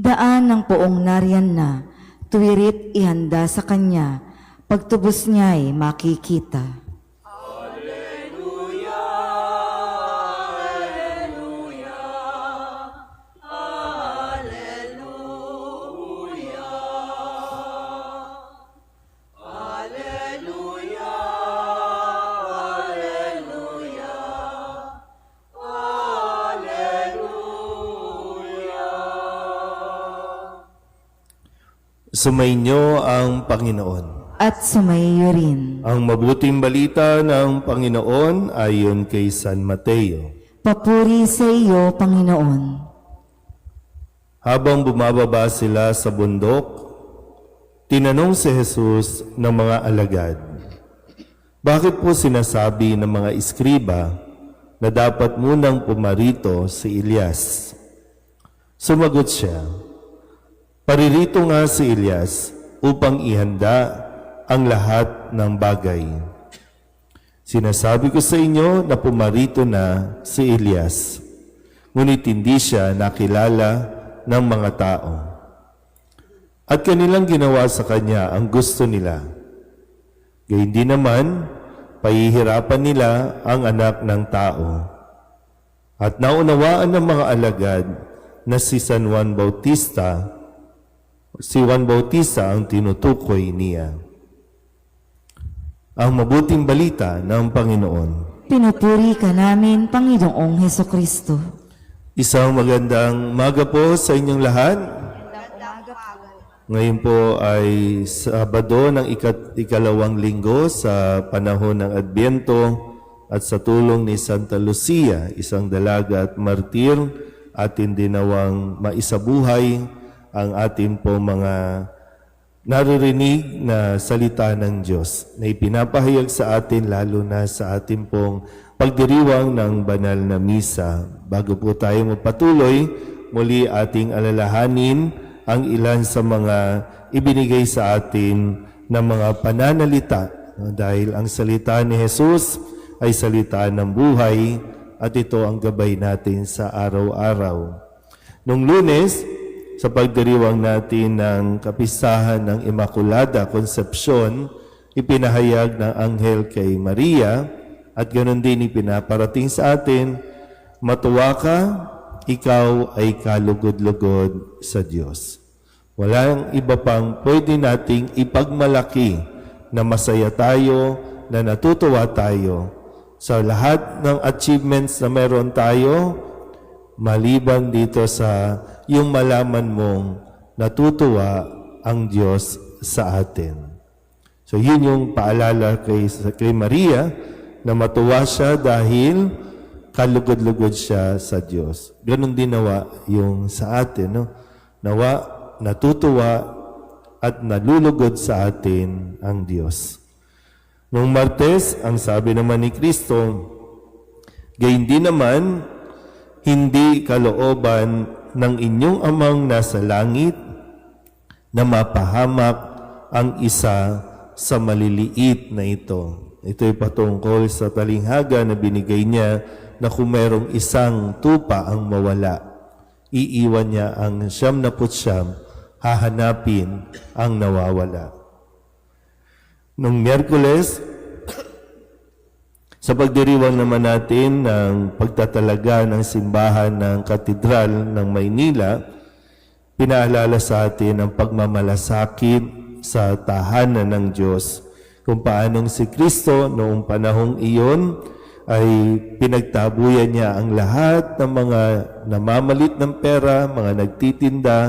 Daan ng poong nariyan na, tuwirit ihanda sa kanya, pagtubos niya'y makikita. Sumainyo ang Panginoon. At sumaiyo rin. Ang mabuting balita ng Panginoon ayon kay San Mateo. Papuri sa iyo, Panginoon. Habang bumababa sila sa bundok, tinanong si Jesus ng mga alagad, "Bakit po sinasabi ng mga iskriba na dapat munang pumarito si Elias?" Sumagot siya, "Paririto nga si Elias upang ihanda ang lahat ng bagay. Sinasabi ko sa inyo na pumarito na si Elias, ngunit hindi siya nakilala ng mga tao. At kanilang ginawa sa kanya ang gusto nila. Gayun din naman, pahihirapan nila ang anak ng tao." At naunawaan ng mga alagad na si Juan Bautista ang tinutukoy niya. Ang mabuting balita ng Panginoon. Pinupuri ka namin, Panginoong Hesukristo. Isang magandang umaga po sa inyong lahat. Ngayon po ay Sabado ng ikalawang linggo sa panahon ng Adbyento at sa tulong ni Santa Lucia, isang dalaga at martir, atin dinawang maisabuhay ang ating po mga naririnig na salita ng Diyos na ipinapahayag sa atin lalo na sa ating pong pagdiriwang ng banal na misa. Bago po tayo magpatuloy, muli ating alalahanin ang ilan sa mga ibinigay sa atin ng mga pananalita. Dahil ang salita ni Jesus ay salita ng buhay at ito ang gabay natin sa araw-araw. Nung Lunes, sa pagdiriwang natin ng kapistahan ng Immaculada Concepcion, ipinahayag ng anghel kay Maria at ganoon din ipinaparating sa atin, "Matuwa ka, ikaw ay kalugod-lugod sa Diyos." Walang iba pang pwede nating ipagmalaki na masaya tayo, na natutuwa tayo sa lahat ng achievements na meron tayo, maliban dito sa yung malaman mong natutuwa ang Diyos sa atin. So yun yung paalala kay Maria na matuwa siya dahil kalugod-lugod siya sa Diyos. Ganon din nawa yung sa atin. No? Nawa natutuwa at nalulugod sa atin ang Diyos. Nung Martes, ang sabi naman ni Kristo, "Gayon din naman, hindi kalooban ng inyong amang nasa langit na mapahamak ang isa sa maliliit na ito." Ito ay patungkol sa talinghaga na binigay niya na kung merong isang tupa ang mawala, iiwan niya ang 99, hahanapin ang nawawala. Nung Miyerkules, sa pagdiriwang naman natin ng pagtatalaga ng simbahan ng Katedral ng Maynila, pinaalala sa atin ang pagmamalasakit sa tahanan ng Diyos, kung paanong si Kristo noong panahong iyon ay pinagtabuyan niya ang lahat ng mga namamalit ng pera, mga nagtitinda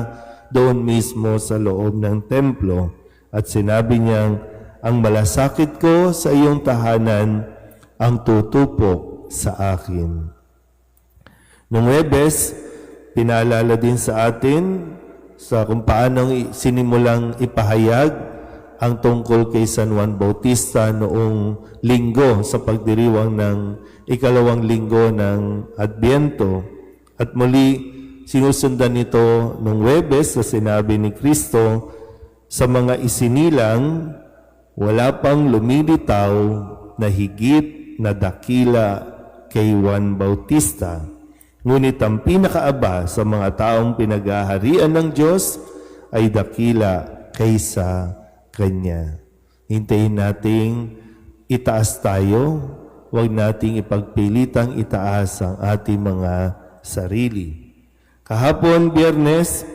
doon mismo sa loob ng templo. At sinabi niyang, "Ang malasakit ko sa iyong tahanan ang tutupok sa akin." Noong Huwebes, pinaalala din sa atin sa kung paano sinimulang ipahayag ang tungkol kay San Juan Bautista noong linggo sa pagdiriwang ng ikalawang linggo ng Adbyento. At muli, sinusundan nito noong Huwebes sa sinabi ni Kristo, "Sa mga isinilang, wala pang lumilitaw na higit na dakila kay Juan Bautista." Ngunit ang pinakaaba sa mga taong pinaghaharian ng Diyos ay dakila kaysa Kanya. Hintayin nating itaas tayo, huwag nating ipagpilitang itaas ang ating mga sarili. Kahapon, Biyernes,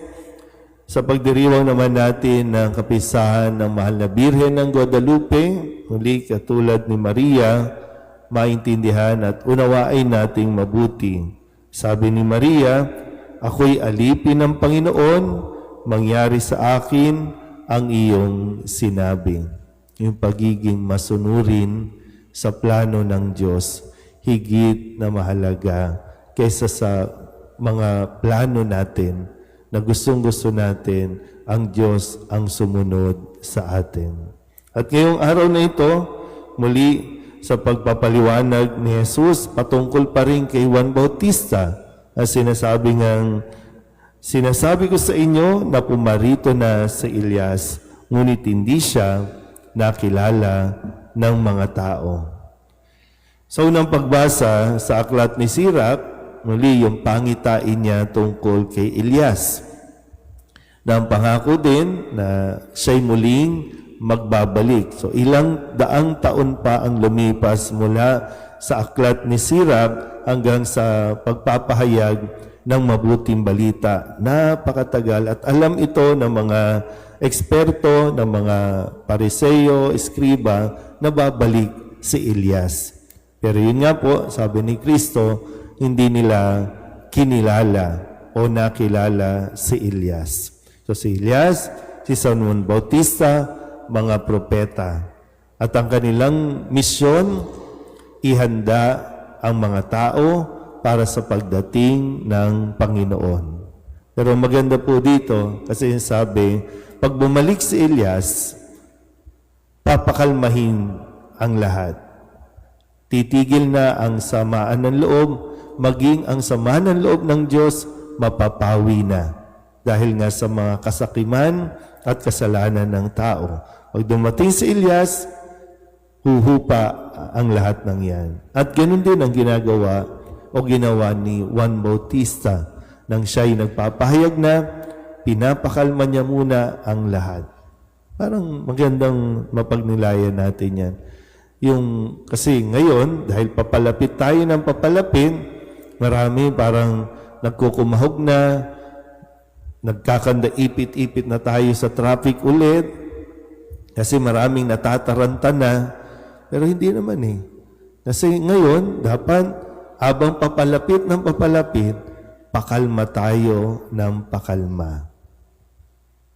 sa pagdiriwang naman natin ng kapisahan ng Mahal na Birhen ng Guadalupe, muli katulad ni Maria, maintindihan at unawain nating mabuti. Sabi ni Maria, ako'y alipin ng Panginoon, mangyari sa akin ang iyong sinabi. Yung pagiging masunurin sa plano ng Diyos, higit na mahalaga kaysa sa mga plano natin na gustong-gusto natin ang Diyos ang sumunod sa atin. At ngayong araw na ito, muli sa pagpapaliwanag ni Jesus patungkol pa rin kay Juan Bautista, sinasabi ko sa inyo na pumarito na si Elias, ngunit hindi siya nakilala ng mga tao. Sa unang pagbasa sa aklat ni Sirach, muli yung pangitain niya tungkol kay Elias, na ang pangako din na siya'y muling magbabalik. So ilang daang taon pa ang lumipas mula sa aklat ni Sirach hanggang sa pagpapahayag ng mabuting balita. Napakatagal at alam ito ng mga eksperto, ng mga Pariseo, Eskriba, na babalik si Elias. Pero yun nga po, sabi ni Kristo, hindi nila kinilala o nakilala si Elias. So si Elias, si San Juan Bautista, mga propeta. At ang kanilang misyon, ihanda ang mga tao para sa pagdating ng Panginoon. Pero maganda po dito, kasi sabi, pag bumalik si Elias, papakalmahin ang lahat. Titigil na ang samaan ng loob, maging ang samaan ng loob ng Diyos, mapapawi na. Dahil nga sa mga kasakiman at kasalanan ng tao. Pag dumating si Elias, huhupa ang lahat ng yan. At ganun din ang ginagawa o ginawa ni Juan Bautista nang siya'y nagpapahayag na pinapakalma niya muna ang lahat. Parang magandang mapagnilayan natin yan. Kasi ngayon, dahil papalapit tayo ng papalapit, marami parang nagkukumahog na, nagkakanda ipit-ipit na tayo sa traffic ulit, kasi maraming natataranta na, pero hindi naman eh. Kasi ngayon, dapat habang papalapit ng papalapit, pakalma tayo ng pakalma.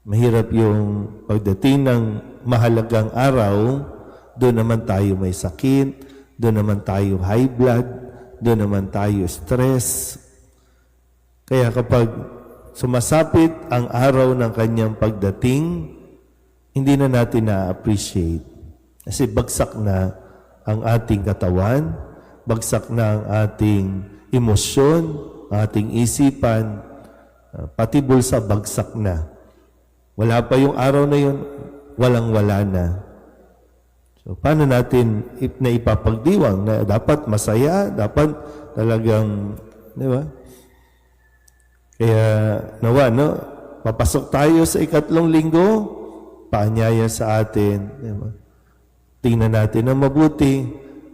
Mahirap yung pagdating ng mahalagang araw, doon naman tayo may sakit, doon naman tayo high blood, doon naman tayo stress. Kaya kapag sumasapit ang araw ng kanyang pagdating, hindi na natin na-appreciate. Kasi bagsak na ang ating katawan, bagsak na ang ating emosyon, ating isipan, pati bulsa bagsak na. Wala pa yung araw na yun, walang-wala na. So, paano natin na ipapagdiwang na dapat masaya, dapat talagang, di ba? Kaya, nawa, no? Papasok tayo sa ikatlong linggo, paanyaya sa atin, di ba? Tingnan natin ang mabuti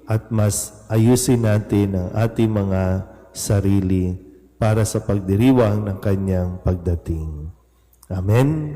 at mas ayusin natin ang ating mga sarili para sa pagdiriwang ng kanyang pagdating. Amen.